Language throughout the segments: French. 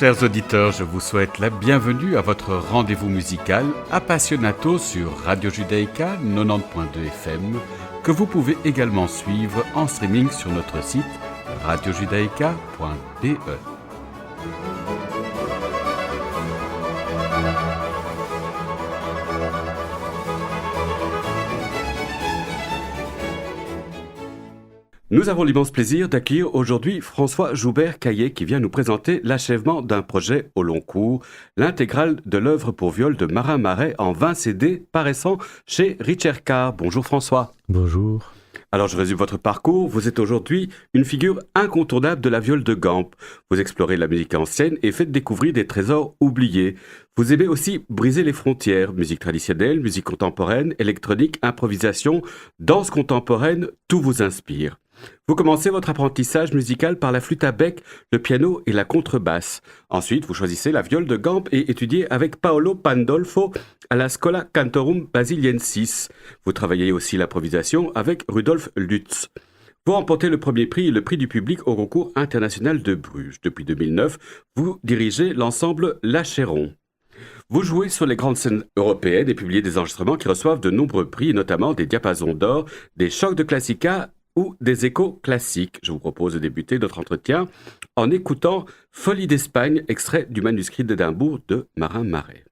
Chers auditeurs, je vous souhaite la bienvenue à votre rendez-vous musical Appassionato sur Radio Judaïka 90.2 FM, que vous pouvez également suivre en streaming sur notre site radiojudaïka.be. Nous avons l'immense plaisir d'accueillir aujourd'hui François Joubert-Caillé qui vient nous présenter l'achèvement d'un projet au long cours, l'intégrale de l'œuvre pour viol de Marin Marais en 20 CD paraissant chez Richard Carr. Bonjour François. Bonjour. Alors je résume votre parcours. Vous êtes aujourd'hui une figure incontournable de la viole de Gamp. Vous explorez la musique ancienne et faites découvrir des trésors oubliés. Vous aimez aussi briser les frontières, musique traditionnelle, musique contemporaine, électronique, improvisation, danse contemporaine, tout vous inspire. Vous commencez votre apprentissage musical par la flûte à bec, le piano et la contrebasse. Ensuite, vous choisissez la viole de Gamp et étudiez avec Paolo Pandolfo à la Schola Cantorum Basiliensis. Vous travaillez aussi l'improvisation avec Rudolf Lutz. Vous remportez le premier prix et le prix du public au concours international de Bruges. Depuis 2009, vous dirigez l'ensemble L'Achéron. Vous jouez sur les grandes scènes européennes et publiez des enregistrements qui reçoivent de nombreux prix, notamment des diapasons d'or, des chocs de classica ou des échos classiques. Je vous propose de débuter notre entretien en écoutant Folie d'Espagne, extrait du manuscrit d'Édimbourg de Marin Marais.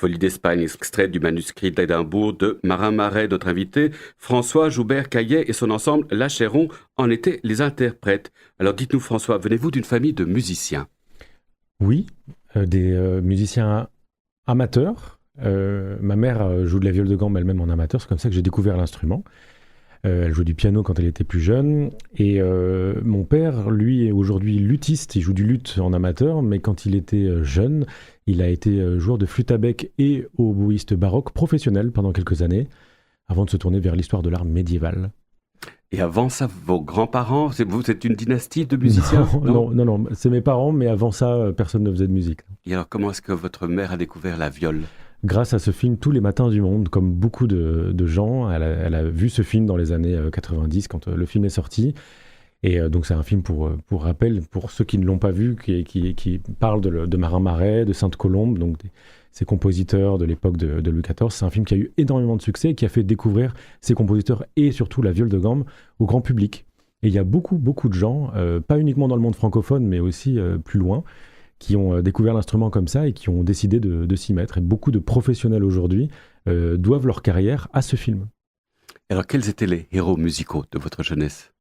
Folie d'Espagne, extrait du manuscrit d'Édimbourg de Marin Marais, notre invité. François Joubert-Caillet et son ensemble L'Achéron en étaient les interprètes. Alors dites-nous François, venez-vous d'une famille de musiciens? Oui, des musiciens amateurs. Ma mère joue de la viole de gambe elle-même en amateur, c'est comme ça que j'ai découvert l'instrument. Elle joue du piano quand elle était plus jeune. Et mon père, lui, est aujourd'hui luthiste. Il joue du luth en amateur, mais quand il était jeune, il a été joueur de flûte à bec et oboïste baroque professionnel pendant quelques années, avant de se tourner vers l'histoire de l'art médiéval. Et avant ça, vos grands-parents, vous êtes une dynastie de musiciens? Non, c'est mes parents, mais avant ça, personne ne faisait de musique. Et alors, comment est-ce que votre mère a découvert la viole? Grâce à ce film Tous les matins du monde, comme beaucoup de gens, elle a vu ce film dans les années 90 quand le film est sorti. Et donc c'est un film, pour rappel, pour ceux qui ne l'ont pas vu, qui parle de Marin Marais, de Sainte-Colombe, donc ces compositeurs de l'époque de Louis XIV. C'est un film qui a eu énormément de succès et qui a fait découvrir ces compositeurs et surtout la viole de gambe au grand public. Et il y a beaucoup de gens, pas uniquement dans le monde francophone, mais aussi plus loin, qui ont découvert l'instrument comme ça et qui ont décidé de s'y mettre. Et beaucoup de professionnels aujourd'hui doivent leur carrière à ce film. Alors, quels étaient les héros musicaux de votre jeunesse?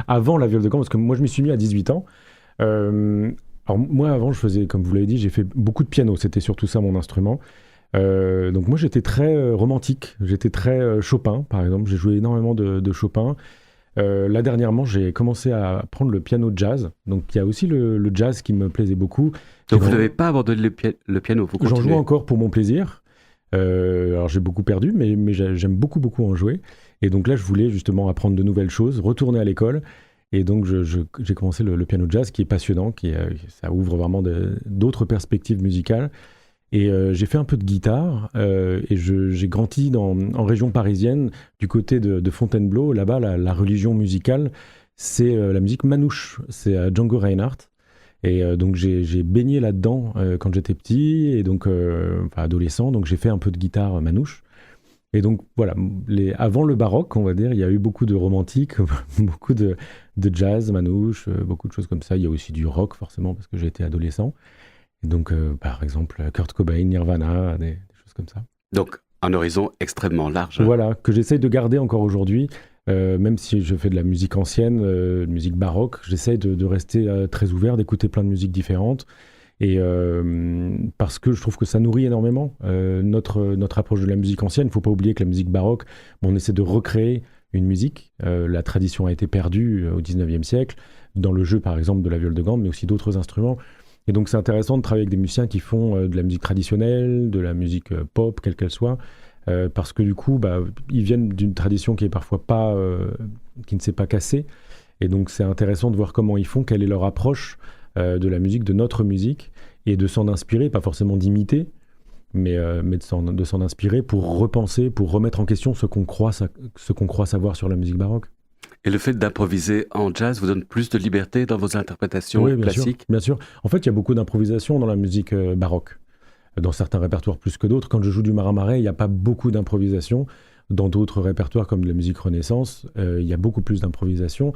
Avant la viole de gambe, parce que moi je m'y suis mis à 18 ans. Alors moi avant je faisais, comme vous l'avez dit, j'ai fait beaucoup de piano, c'était surtout ça mon instrument. Donc moi j'étais très romantique, j'étais très Chopin par exemple, j'ai joué énormément de Chopin. Là dernièrement j'ai commencé à apprendre le piano jazz, donc il y a aussi le jazz qui me plaisait beaucoup. Donc vous n'avez pas abandonné le piano, vous continuez? J'en joue encore pour mon plaisir. Alors j'ai beaucoup perdu, mais j'aime beaucoup en jouer. Et donc là, je voulais justement apprendre de nouvelles choses, retourner à l'école. Et donc j'ai commencé le piano jazz, qui est passionnant, ça ouvre vraiment d'autres perspectives musicales. Et j'ai fait un peu de guitare. Et j'ai grandi en région parisienne, du côté de Fontainebleau. Là-bas, la religion musicale, c'est la musique manouche. C'est Django Reinhardt. Et donc j'ai baigné là-dedans quand j'étais petit et donc adolescent. Donc j'ai fait un peu de guitare manouche. Et donc voilà, avant le baroque, on va dire, il y a eu beaucoup de romantique, beaucoup de jazz manouche, beaucoup de choses comme ça. Il y a aussi du rock forcément parce que j'ai été adolescent. Et donc par exemple Kurt Cobain, Nirvana, des choses comme ça. Donc un horizon extrêmement large. Voilà, que j'essaye de garder encore aujourd'hui. Même si je fais de la musique ancienne, musique baroque, j'essaye de rester très ouvert, d'écouter plein de musiques différentes. Et parce que je trouve que ça nourrit énormément notre approche de la musique ancienne. Il ne faut pas oublier que la musique baroque, on essaie de recréer une musique. La tradition a été perdue au 19e siècle, dans le jeu par exemple de la viole de gambe, mais aussi d'autres instruments. Et donc c'est intéressant de travailler avec des musiciens qui font de la musique traditionnelle, de la musique pop, quelle qu'elle soit. Parce que du coup, ils viennent d'une tradition qui est parfois qui ne s'est pas cassée. Et donc c'est intéressant de voir comment ils font, quelle est leur approche de la musique, de notre musique, et de s'en inspirer, pas forcément d'imiter, mais de s'en inspirer pour repenser, pour remettre en question ce qu'on croit savoir sur la musique baroque. Et le fait d'improviser en jazz vous donne plus de liberté dans vos interprétations classiques? Bien sûr. En fait, il y a beaucoup d'improvisation dans la musique baroque. Dans certains répertoires plus que d'autres. Quand je joue du Marin Marais, il n'y a pas beaucoup d'improvisation. Dans d'autres répertoires comme la musique Renaissance, il y a beaucoup plus d'improvisation.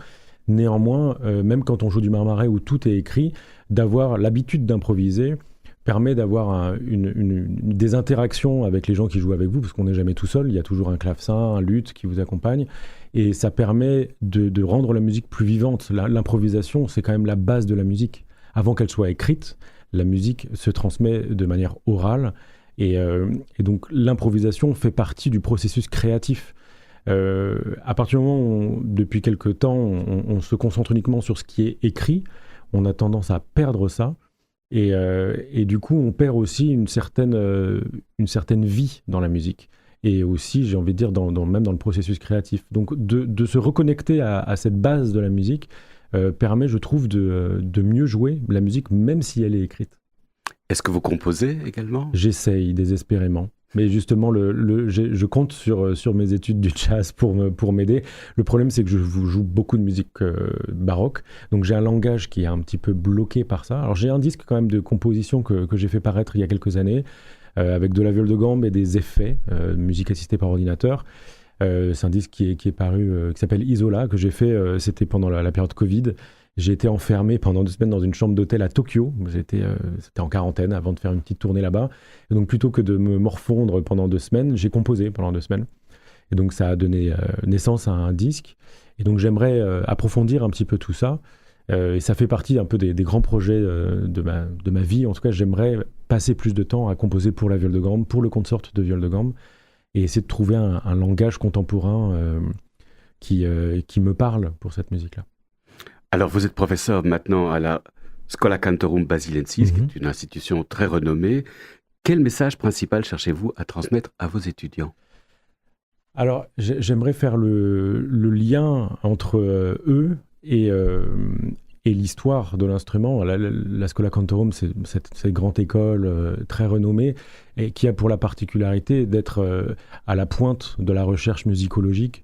Néanmoins, même quand on joue du Marin Marais où tout est écrit, d'avoir l'habitude d'improviser permet d'avoir des interactions avec les gens qui jouent avec vous, parce qu'on n'est jamais tout seul, il y a toujours un clavecin, un luth qui vous accompagne, et ça permet de rendre la musique plus vivante. L'improvisation, c'est quand même la base de la musique. Avant qu'elle soit écrite, la musique se transmet de manière orale et donc l'improvisation fait partie du processus créatif. À partir du moment où, depuis quelque temps, on se concentre uniquement sur ce qui est écrit, on a tendance à perdre ça. Et du coup, on perd aussi une certaine vie dans la musique. Et aussi, j'ai envie de dire, même dans le processus créatif. Donc, de se reconnecter à cette base de la musique permet, je trouve, de mieux jouer la musique, même si elle est écrite. Est-ce que vous composez également? J'essaye désespérément. Mais justement, je compte sur mes études du jazz pour m'aider. Le problème, c'est que je joue beaucoup de musique baroque. Donc j'ai un langage qui est un petit peu bloqué par ça. Alors j'ai un disque quand même de composition que j'ai fait paraître il y a quelques années, avec de la viole de gambe et des effets, musique assistée par ordinateur. C'est un disque qui est paru, qui s'appelle Isola, que j'ai fait, c'était pendant la période Covid. J'ai été enfermé pendant 2 semaines dans une chambre d'hôtel à Tokyo. C'était en quarantaine avant de faire une petite tournée là-bas. Et donc plutôt que de me morfondre pendant 2 semaines, j'ai composé pendant 2 semaines. Et donc ça a donné naissance à un disque. Et donc j'aimerais approfondir un petit peu tout ça. Et ça fait partie un peu des grands projets de ma vie. En tout cas, j'aimerais passer plus de temps à composer pour la viole de gambe, pour le consort de viole de gambe, et essayer de trouver un langage contemporain qui me parle pour cette musique-là. Alors, vous êtes professeur maintenant à la Schola Cantorum Basilensis, qui est une institution très renommée. Quel message principal cherchez-vous à transmettre à vos étudiants? Alors, j'aimerais faire le lien entre eux et l'histoire de l'instrument. La Schola Cantorum, c'est cette grande école très renommée et qui a pour la particularité d'être à la pointe de la recherche musicologique.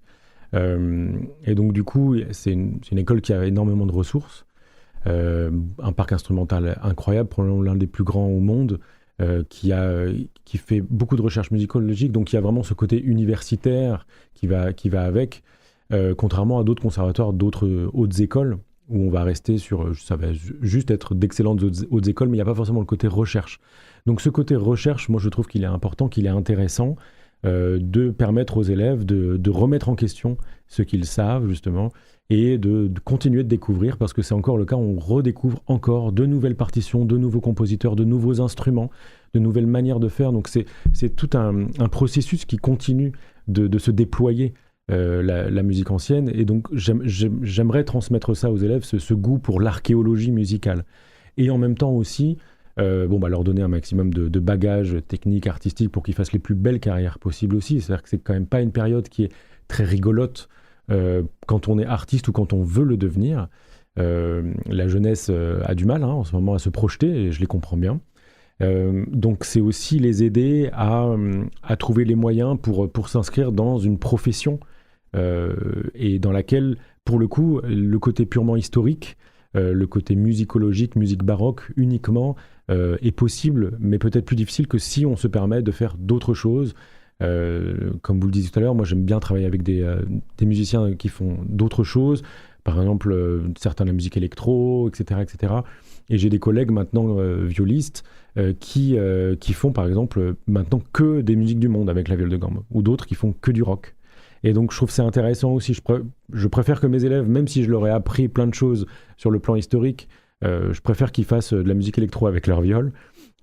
Et donc du coup, c'est une école qui a énormément de ressources, un parc instrumental incroyable, probablement l'un des plus grands au monde, qui fait beaucoup de recherche musicologique, donc il y a vraiment ce côté universitaire qui va avec, contrairement à d'autres conservatoires, d'autres hautes écoles, où on va rester ça va juste être d'excellentes hautes écoles, mais il n'y a pas forcément le côté recherche. Donc ce côté recherche, moi je trouve qu'il est important, qu'il est intéressant, de permettre aux élèves de remettre en question ce qu'ils savent justement et de continuer de découvrir, parce que c'est encore le cas, on redécouvre encore de nouvelles partitions, de nouveaux compositeurs, de nouveaux instruments, de nouvelles manières de faire. Donc c'est tout un processus qui continue de se déployer, la musique ancienne, et donc j'aimerais transmettre ça aux élèves, ce goût pour l'archéologie musicale, et en même temps aussi leur donner un maximum de bagages techniques, artistiques, pour qu'ils fassent les plus belles carrières possibles aussi. C'est-à-dire que c'est quand même pas une période qui est très rigolote quand on est artiste ou quand on veut le devenir. La jeunesse a du mal en ce moment à se projeter, et je les comprends bien. Donc c'est aussi les aider à trouver les moyens pour s'inscrire dans une profession et dans laquelle, pour le coup, le côté purement historique, le côté musicologique, musique baroque uniquement, est possible, mais peut-être plus difficile que si on se permet de faire d'autres choses. Comme vous le disiez tout à l'heure, moi j'aime bien travailler avec des musiciens qui font d'autres choses, par exemple certains de la musique électro, etc., etc. Et j'ai des collègues maintenant violistes qui font par exemple maintenant que des musiques du monde avec la viole de gambe, ou d'autres qui font que du rock. Et donc je trouve que c'est intéressant aussi. Je préfère que mes élèves, même si je leur ai appris plein de choses sur le plan historique, je préfère qu'ils fassent de la musique électro avec leur viole,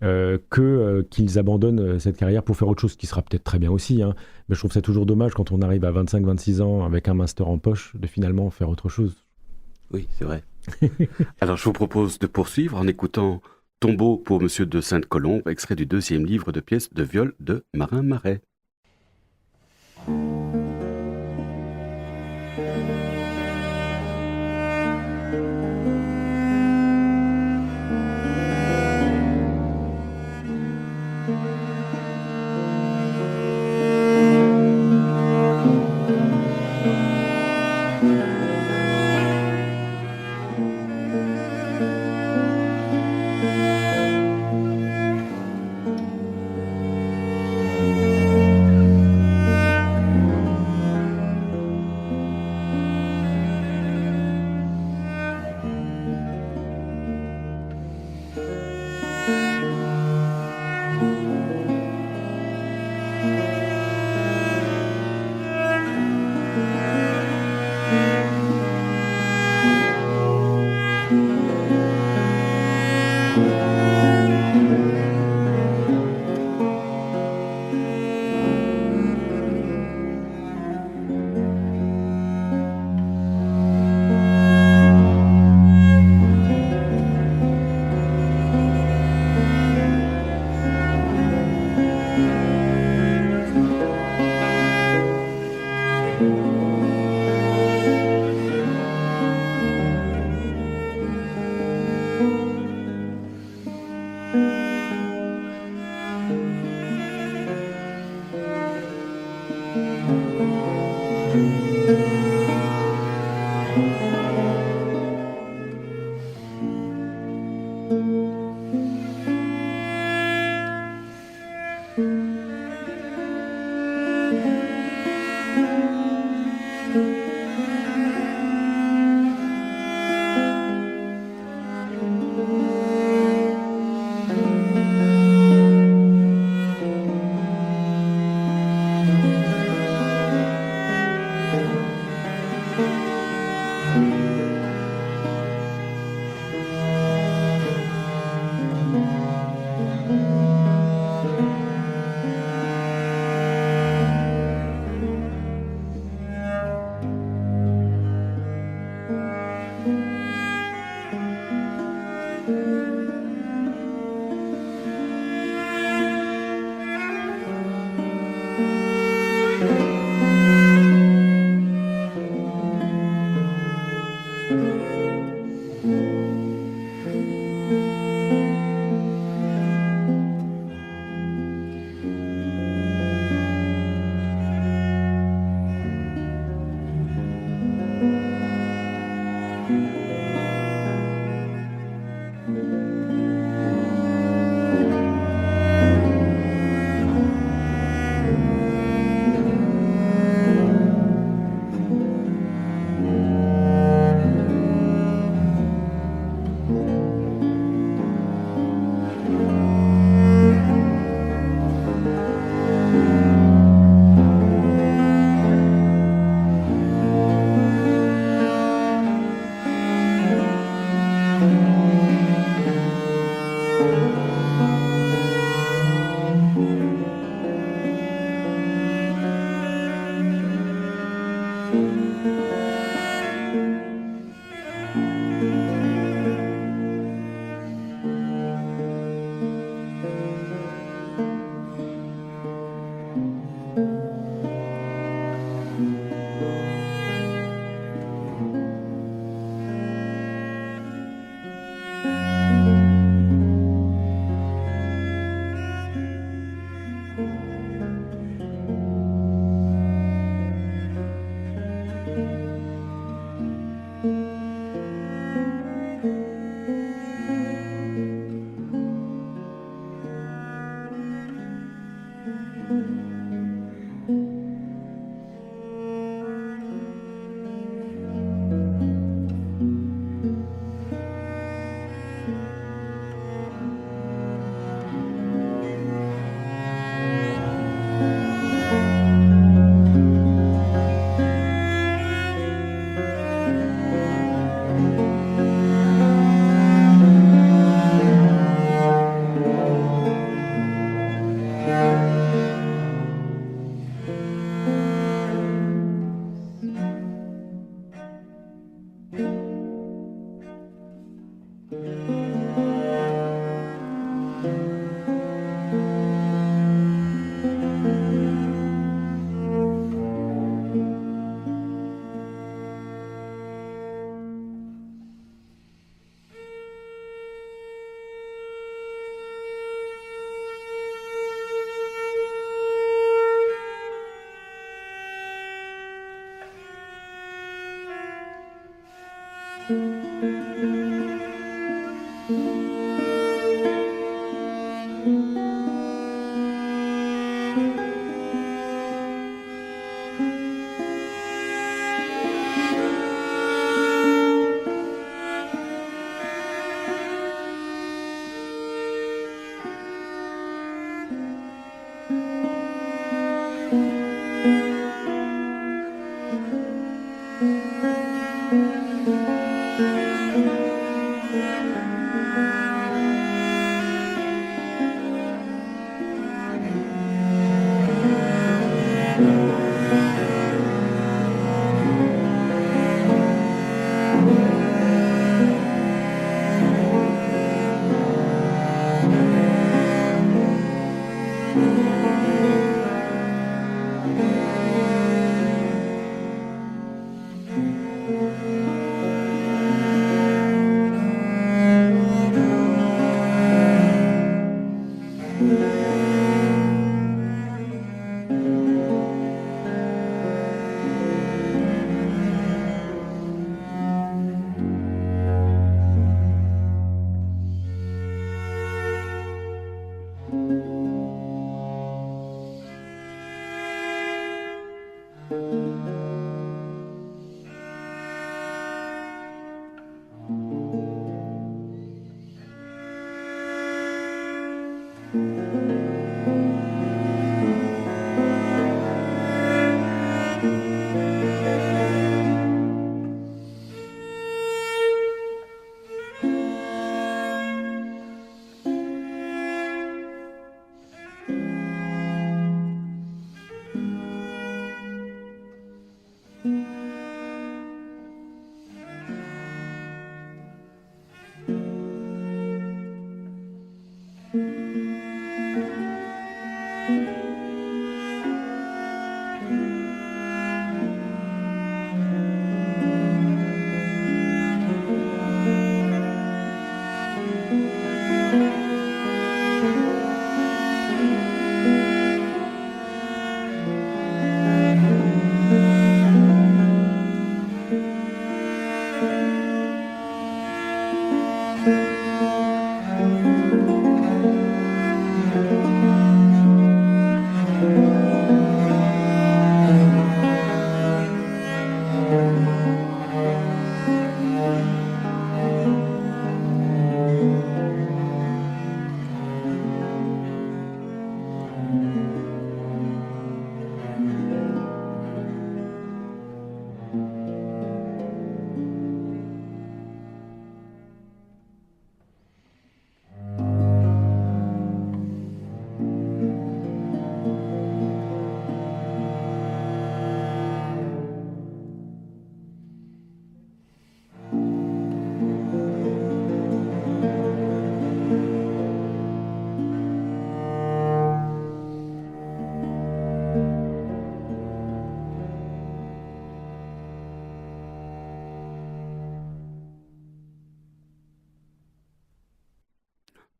qu'ils abandonnent cette carrière pour faire autre chose, qui sera peut-être très bien aussi. Mais je trouve ça toujours dommage, quand on arrive à 25-26 ans avec un master en poche, de finalement faire autre chose. Oui, c'est vrai. Alors je vous propose de poursuivre en écoutant Tombeau pour Monsieur de Sainte-Colombe, extrait du 2e livre de pièces de viol de Marin Marais.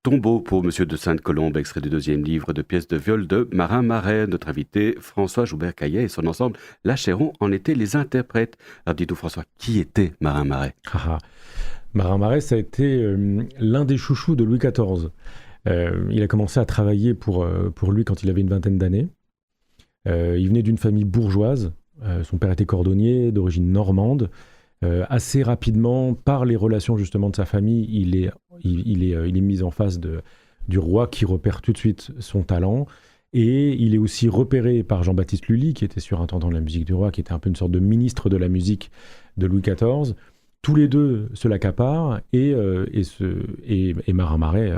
Tombeau pour Monsieur de Sainte-Colombe, extrait du deuxième livre de pièces de viol de Marin Marais. Notre invité, François Joubert-Caillet et son ensemble L'Achéron en étaient les interprètes. Alors dites-nous François, qui était Marin Marais? Marin Marais, ça a été l'un des chouchous de Louis XIV. Il a commencé à travailler pour lui quand il avait une vingtaine d'années. Il venait d'une famille bourgeoise. Son père était cordonnier, d'origine normande. Assez rapidement, par les relations justement de sa famille, il est mis en face du roi qui repère tout de suite son talent. Et il est aussi repéré par Jean-Baptiste Lully, qui était surintendant de la musique du roi, qui était un peu une sorte de ministre de la musique de Louis XIV. Tous les deux se l'accaparent et Marin Marais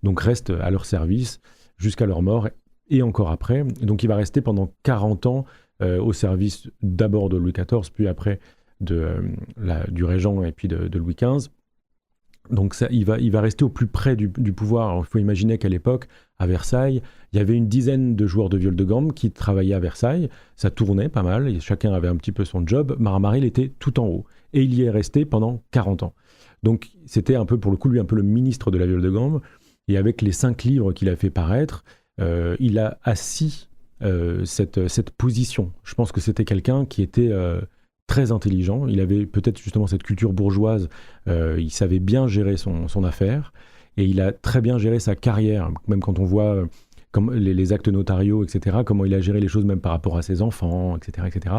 donc reste à leur service jusqu'à leur mort et encore après. Donc il va rester pendant 40 ans au service d'abord de Louis XIV, puis après du régent et puis de Louis XV. Donc ça, il va rester au plus près du pouvoir. Alors, il faut imaginer qu'à l'époque, à Versailles, il y avait une dizaine de joueurs de viol de gamme qui travaillaient à Versailles. Ça tournait pas mal et chacun avait un petit peu son job. Marin Marais, il était tout en haut. Et il y est resté pendant 40 ans. Donc c'était un peu, pour le coup, lui, un peu le ministre de la viol de gamme. Et avec les 5 livres qu'il a fait paraître, il a assis cette position. Je pense que c'était quelqu'un qui était très intelligent. Il avait peut-être justement cette culture bourgeoise. Il savait bien gérer son affaire. Et il a très bien géré sa carrière. Même quand on voit comme les actes notariaux, etc., comment il a géré les choses même par rapport à ses enfants, etc., etc.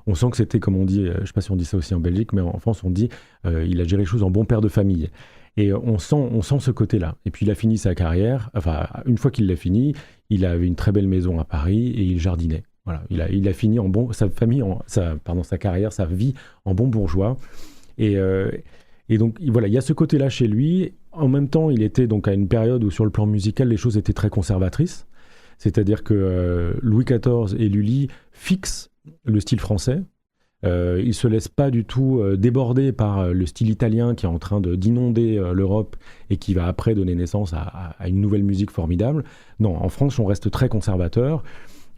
On sent que c'était, comme on dit, je ne sais pas si on dit ça aussi en Belgique, mais en France, on dit il a géré les choses en bon père de famille. Et on sent ce côté-là. Et puis il a fini sa carrière, enfin, une fois qu'il l'a fini, il avait une très belle maison à Paris et il jardinait. Voilà, il a fini sa carrière, sa vie en bon bourgeois. Et donc voilà, il y a ce côté-là chez lui. En même temps, il était donc à une période où sur le plan musical, les choses étaient très conservatrices. C'est-à-dire que Louis XIV et Lully fixent le style français. Ils ne se laissent pas du tout déborder par le style italien qui est en train d'inonder l'Europe et qui va après donner naissance à une nouvelle musique formidable. Non, en France, on reste très conservateur.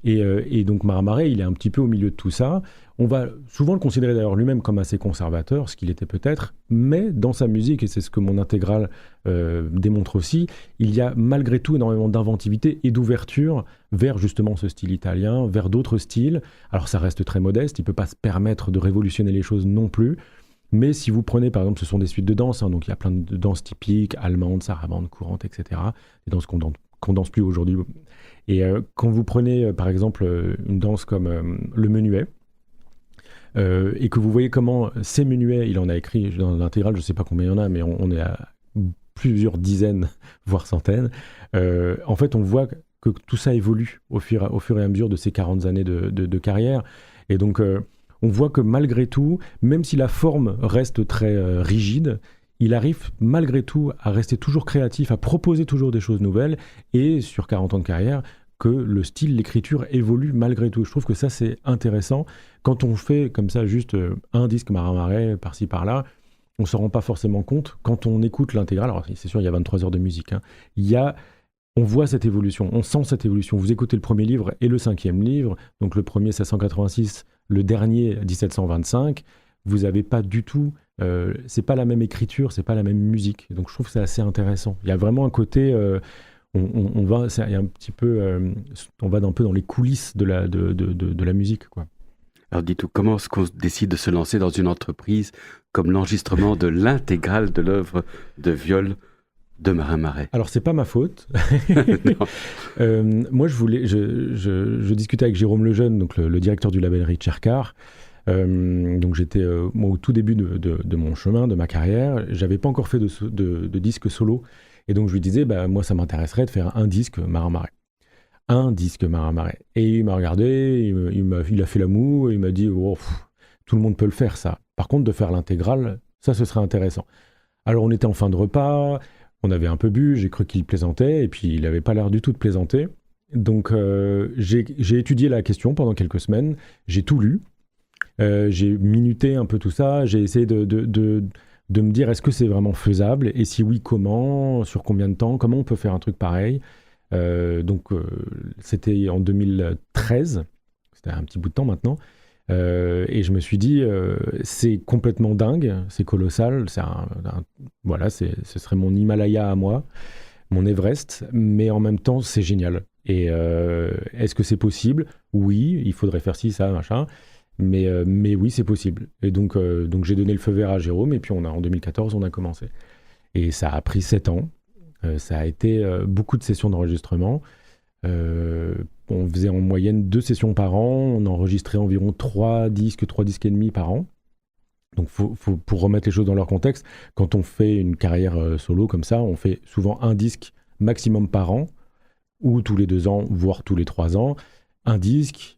Et donc Marin Marais, il est un petit peu au milieu de tout ça. On va souvent le considérer d'ailleurs lui-même comme assez conservateur, ce qu'il était peut-être, mais dans sa musique, et c'est ce que mon intégrale démontre aussi, il y a malgré tout énormément d'inventivité et d'ouverture vers justement ce style italien, vers d'autres styles. Alors ça reste très modeste, il ne peut pas se permettre de révolutionner les choses non plus, mais si vous prenez par exemple, ce sont des suites de danse, donc il y a plein de danses typiques, allemandes, sarabandes, courantes, etc., des danses qu'on danse plus aujourd'hui. Et quand vous prenez par exemple une danse comme le menuet, et que vous voyez comment ces menuets, il en a écrit dans l'intégrale, je ne sais pas combien il y en a, mais on est à plusieurs dizaines, voire centaines. En fait, on voit que tout ça évolue au fur et à mesure de ces 40 années de carrière. Et donc, on voit que malgré tout, même si la forme reste très rigide, il arrive malgré tout à rester toujours créatif, à proposer toujours des choses nouvelles, et sur 40 ans de carrière, que le style, l'écriture évolue malgré tout. Je trouve que ça, c'est intéressant. Quand on fait comme ça juste un disque Marin Marais, par-ci, par-là, on ne s'en rend pas forcément compte. Quand on écoute l'intégrale, alors c'est sûr, il y a 23 heures de musique, hein, on voit cette évolution, on sent cette évolution. Vous écoutez le premier livre et le 5e livre, donc le premier 1686, le dernier 1725, vous n'avez pas du tout... c'est pas la même écriture, c'est pas la même musique. Donc je trouve que c'est assez intéressant. Il y a vraiment un côté... on va un peu dans les coulisses de la musique, quoi. Alors dites-nous, comment est-ce qu'on décide de se lancer dans une entreprise comme l'enregistrement de l'intégrale de l'œuvre de viol de Marin Marais? Alors c'est pas ma faute. Moi je discutais avec Jérôme Lejeune, donc le directeur du label Richard Carr. Donc j'étais moi, au tout début de mon chemin, de ma carrière. J'avais pas encore fait de disque solo. Et donc je lui disais, moi ça m'intéresserait de faire un disque Marin Marais. Un disque Marin Marais. Et il m'a regardé, il a fait la moue, et il m'a dit, tout le monde peut le faire ça. Par contre, de faire l'intégrale, ça ce serait intéressant. Alors on était en fin de repas, on avait un peu bu, j'ai cru qu'il plaisantait, et puis il n'avait pas l'air du tout de plaisanter. Donc j'ai étudié la question pendant quelques semaines, j'ai tout lu, j'ai minuté un peu tout ça, j'ai essayé de me dire est-ce que c'est vraiment faisable, et si oui, comment, sur combien de temps, comment on peut faire un truc pareil. C'était en 2013, c'était un petit bout de temps maintenant, et je me suis dit c'est complètement dingue, c'est colossal, ce serait mon Himalaya à moi, mon Everest, mais en même temps, c'est génial. Et est-ce que c'est possible? Oui, il faudrait faire ci, ça, machin. Mais oui, c'est possible. Et donc j'ai donné le feu vert à Jérôme, et puis en 2014, on a commencé. Et ça a pris 7 ans. Ça a été beaucoup de sessions d'enregistrement. On faisait en moyenne 2 sessions par an. On enregistrait environ 3 disques et demi par an. Donc, pour remettre les choses dans leur contexte, quand on fait une carrière solo comme ça, on fait souvent un disque maximum par an, ou tous les 2 ans, voire tous les 3 ans. Un disque,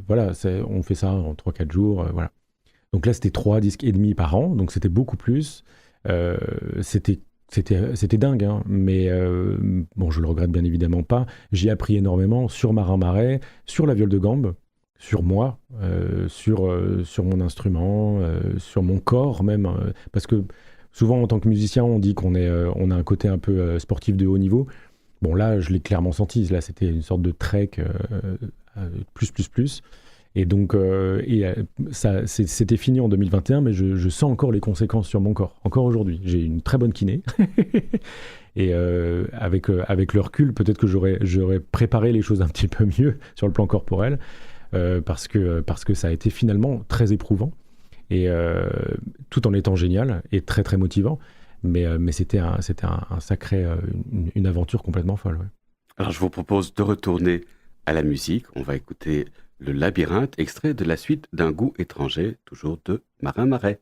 voilà, on fait ça en 3-4 jours, voilà. Donc là, c'était 3 disques et demi par an, donc c'était beaucoup plus. C'était dingue, hein, mais bon, je le regrette bien évidemment pas. J'ai appris énormément sur Marin Marais, sur la viole de gambe, sur moi, sur mon instrument, sur mon corps même, parce que souvent en tant que musicien, on dit on a un côté un peu sportif de haut niveau. Bon, là, je l'ai clairement senti. Là, c'était une sorte de trek plus. Et donc, c'était fini en 2021, mais je sens encore les conséquences sur mon corps, encore aujourd'hui. J'ai une très bonne kiné. Et avec le recul, peut-être que j'aurais préparé les choses un petit peu mieux sur le plan corporel, parce que ça a été finalement très éprouvant, et tout en étant génial et très très motivant. Mais c'était un sacré, une aventure complètement folle. Ouais. Alors je vous propose de retourner à la musique. On va écouter Le Labyrinthe, extrait de la suite d'Un goût étranger, toujours de Marin Marais.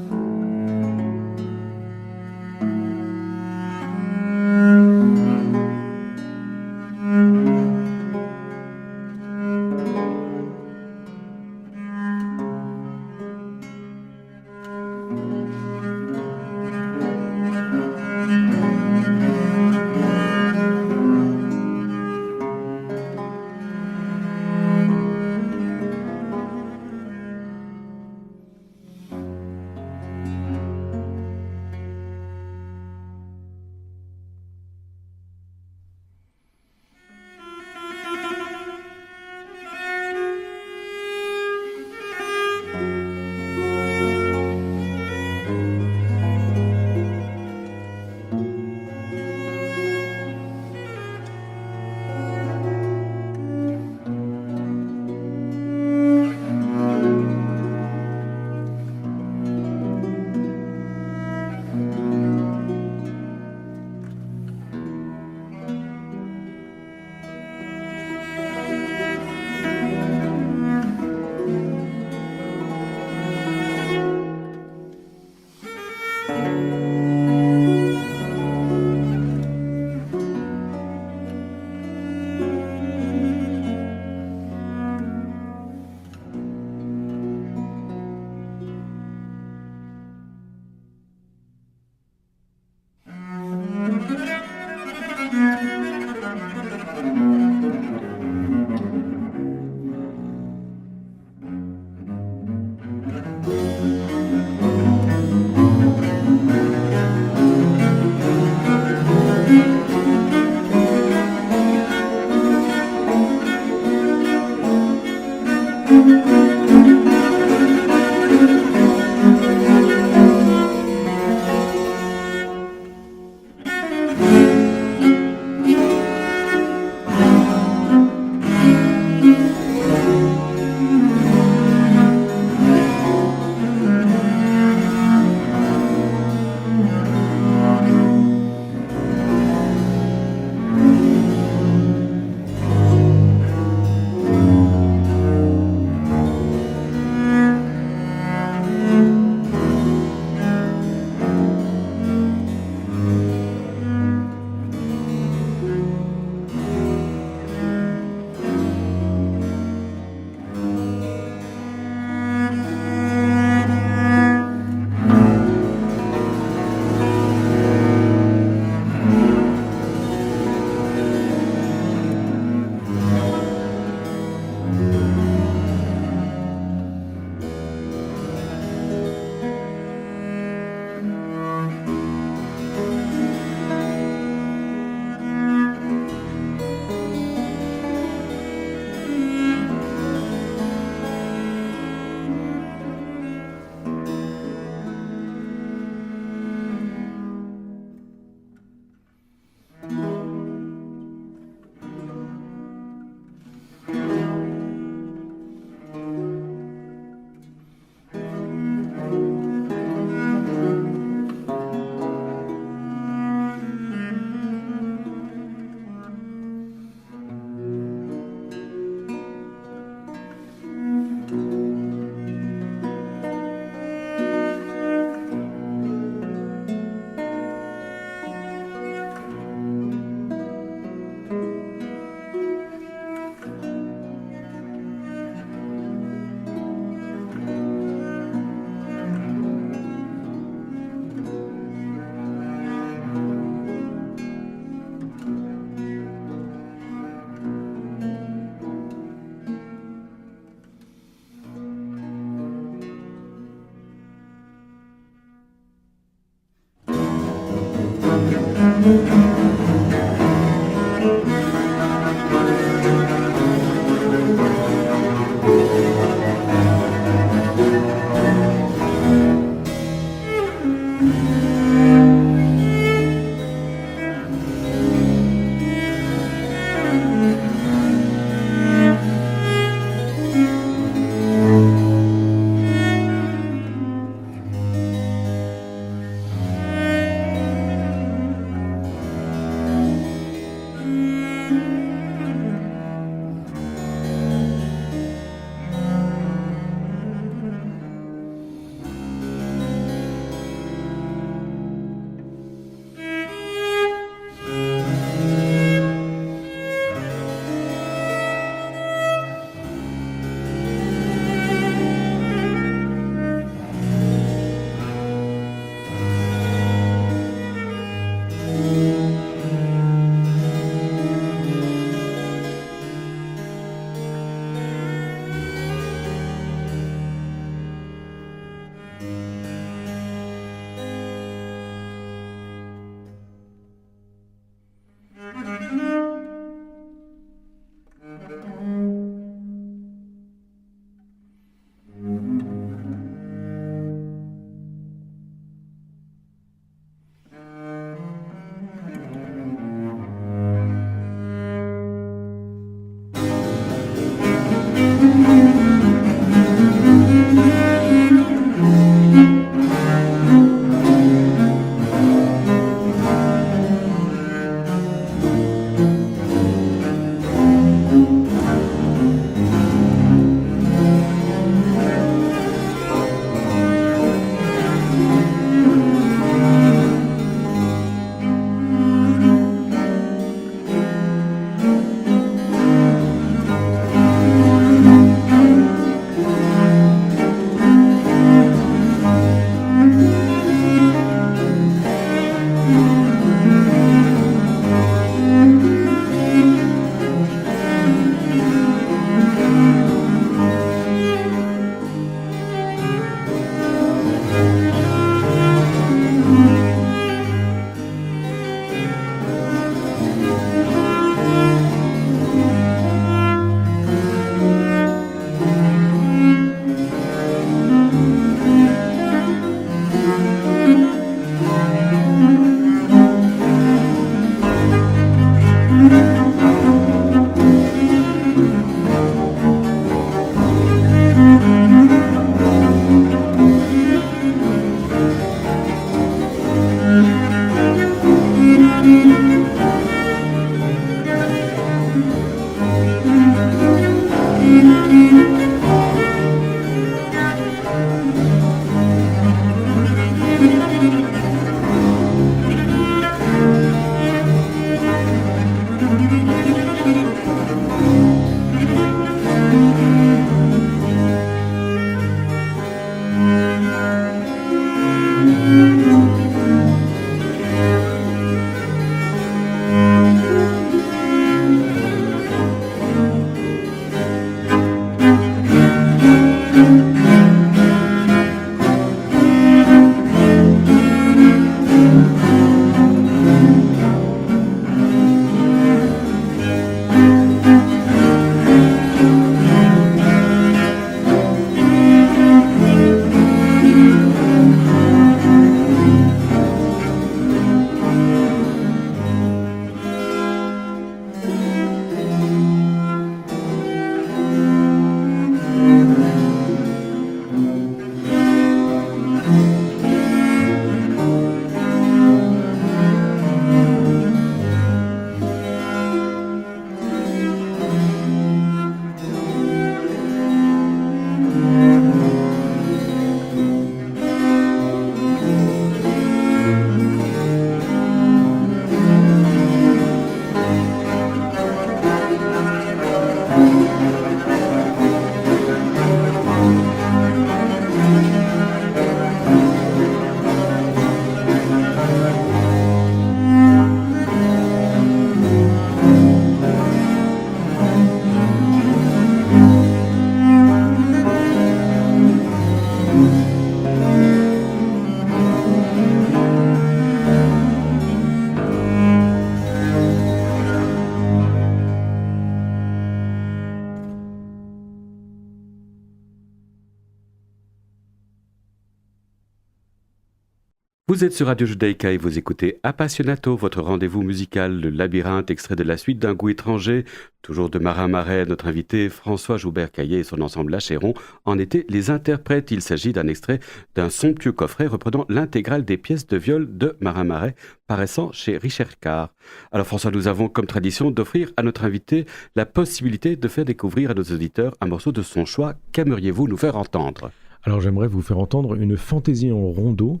Vous êtes sur Radio Judaïka et vous écoutez Appassionato, votre rendez-vous musical, le labyrinthe, extrait de la suite d'un goût étranger. Toujours de Marin Marais, notre invité François Joubert-Caillé et son ensemble L'Achéron en étaient les interprètes. Il s'agit d'un extrait d'un somptueux coffret reprenant l'intégrale des pièces de viol de Marin Marais, paraissant chez Richard Carr. Alors François, nous avons comme tradition d'offrir à notre invité la possibilité de faire découvrir à nos auditeurs un morceau de son choix. Qu'aimeriez-vous nous faire entendre ? Alors j'aimerais vous faire entendre une fantaisie en rondeau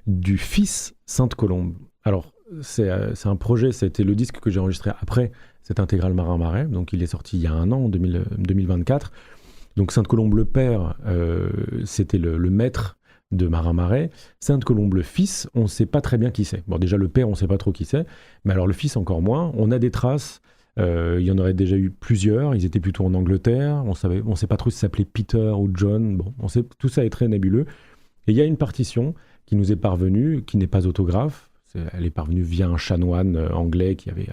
du fils Sainte-Colombe. Alors, c'est un projet, c'était le disque que j'ai enregistré après cette intégrale Marin Marais, donc il est sorti il y a un an, en 2024. Donc Sainte-Colombe le père, c'était le maître de Marin Marais. Sainte-Colombe le fils, on ne sait pas très bien qui c'est. Bon, déjà le père, on ne sait pas trop qui c'est, mais alors le fils encore moins. On a des traces, il y en aurait déjà eu plusieurs, ils étaient plutôt en Angleterre, on ne sait pas trop si ça s'appelait Peter ou John, bon, tout ça est très nébuleux. Et il y a une partition qui nous est parvenue, qui n'est pas autographe. Elle est parvenue via un chanoine anglais qui avait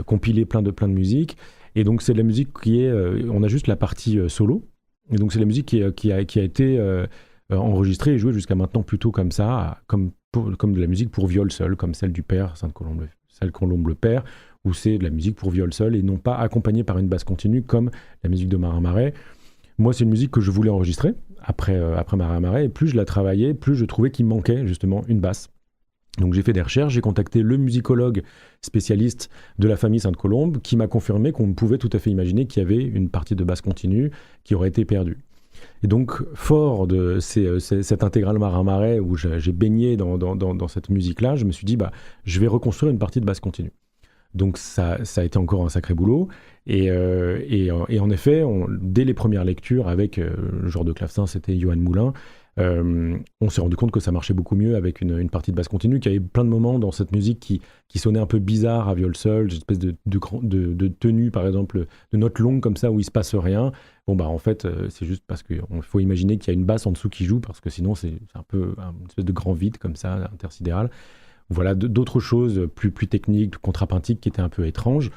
compilé plein de musique. Et donc c'est de la musique qui est... on a juste la partie solo. Et donc c'est de la musique qui a été enregistrée et jouée jusqu'à maintenant plutôt comme ça, comme de la musique pour viol seul, comme celle du père, Sainte-Colombe le père, où c'est de la musique pour viol seul et non pas accompagnée par une basse continue comme la musique de Marin Marais. Moi, c'est une musique que je voulais enregistrer après Marin Marais, et plus je la travaillais, plus je trouvais qu'il manquait justement une basse. Donc j'ai fait des recherches, j'ai contacté le musicologue spécialiste de la famille Sainte-Colombe qui m'a confirmé qu'on pouvait tout à fait imaginer qu'il y avait une partie de basse continue qui aurait été perdue. Et donc, fort de cette intégrale Marin Marais où j'ai baigné dans cette musique-là, je me suis dit, je vais reconstruire une partie de basse continue. Donc ça a été encore un sacré boulot. Et en effet, dès les premières lectures avec le genre de clavecin, c'était Johan Moulin, on s'est rendu compte que ça marchait beaucoup mieux avec une partie de basse continue, qu'il y avait plein de moments dans cette musique qui sonnaient un peu bizarre à viol seul, une espèce de tenue, par exemple, de notes longues comme ça où il se passe rien. Bon, en fait, c'est juste parce qu'il faut imaginer qu'il y a une basse en dessous qui joue, parce que sinon, c'est un peu une espèce de grand vide comme ça, intersidéral. Voilà, d'autres choses plus techniques, contrapuntiques, qui étaient un peu étranges.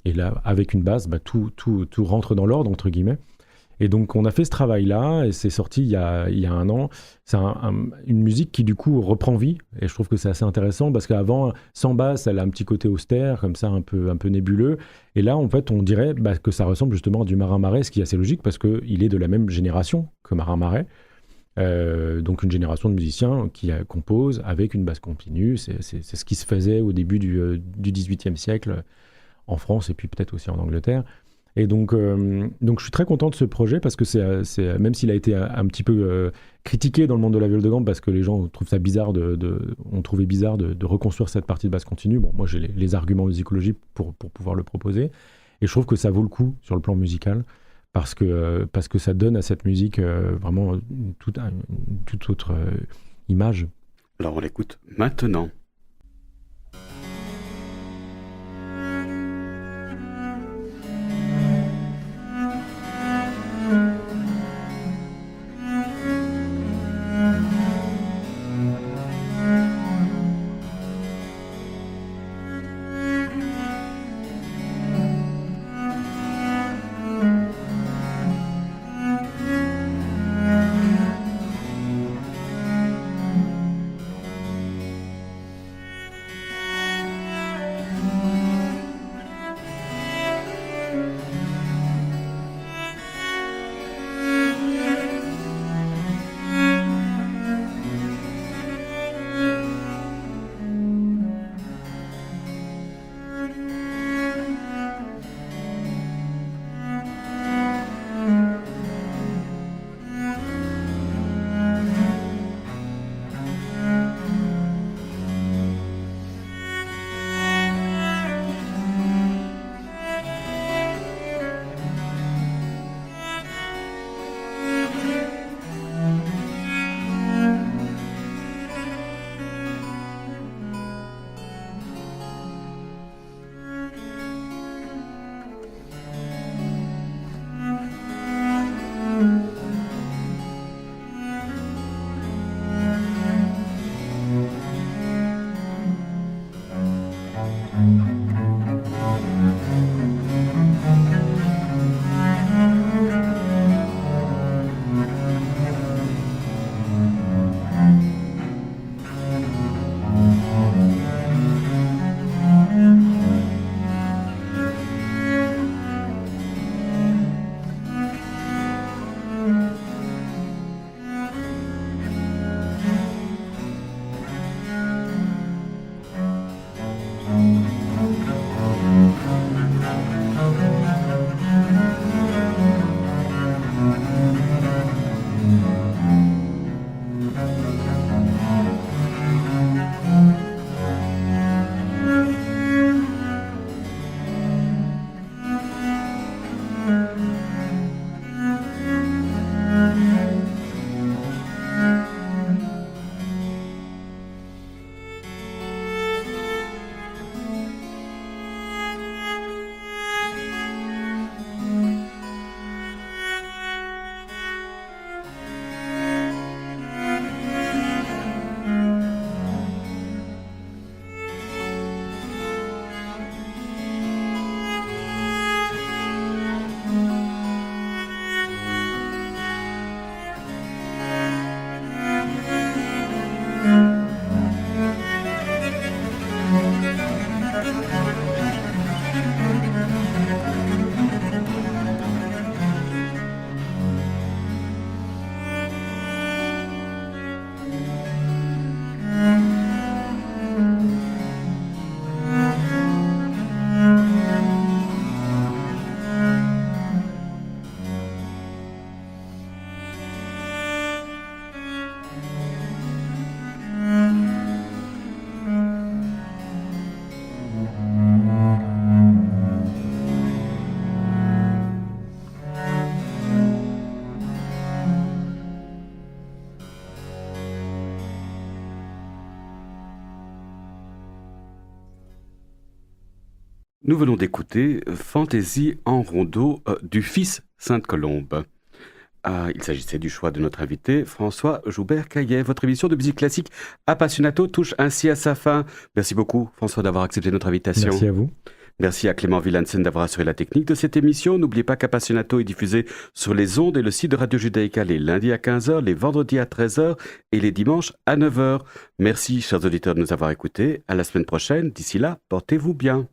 Et là, avec une basse, tout rentre dans l'ordre, entre guillemets. Et donc, on a fait ce travail-là, et c'est sorti il y a un an. C'est une musique qui, du coup, reprend vie. Et je trouve que c'est assez intéressant, parce qu'avant, sans basse, elle a un petit côté austère, comme ça, un peu nébuleux. Et là, en fait, on dirait que ça ressemble justement à du Marin Marais, ce qui est assez logique, parce qu'il est de la même génération que Marin Marais. Donc une génération de musiciens qui composent avec une basse continue. C'est ce qui se faisait au début du XVIIIe siècle en France et puis peut-être aussi en Angleterre. Et donc je suis très content de ce projet parce que c'est même s'il a été un petit peu critiqué dans le monde de la viole de gambe parce que les gens trouvent ça bizarre ont trouvé bizarre de reconstruire cette partie de basse continue. Bon, moi j'ai les arguments musicologiques pour pouvoir le proposer et je trouve que ça vaut le coup sur le plan musical. Parce que ça donne à cette musique vraiment une toute autre image. Alors on l'écoute maintenant. Nous venons d'écouter Fantaisie en rondeau du fils Sainte-Colombe. Il s'agissait du choix de notre invité, François Joubert-Caillet. Votre émission de musique classique Appassionato touche ainsi à sa fin. Merci beaucoup, François, d'avoir accepté notre invitation. Merci à vous. Merci à Clément Villansen d'avoir assuré la technique de cette émission. N'oubliez pas qu'Appassionato est diffusé sur les ondes et le site de Radio Judaïka les lundis à 15h, les vendredis à 13h et les dimanches à 9h. Merci, chers auditeurs, de nous avoir écoutés. À la semaine prochaine. D'ici là, portez-vous bien.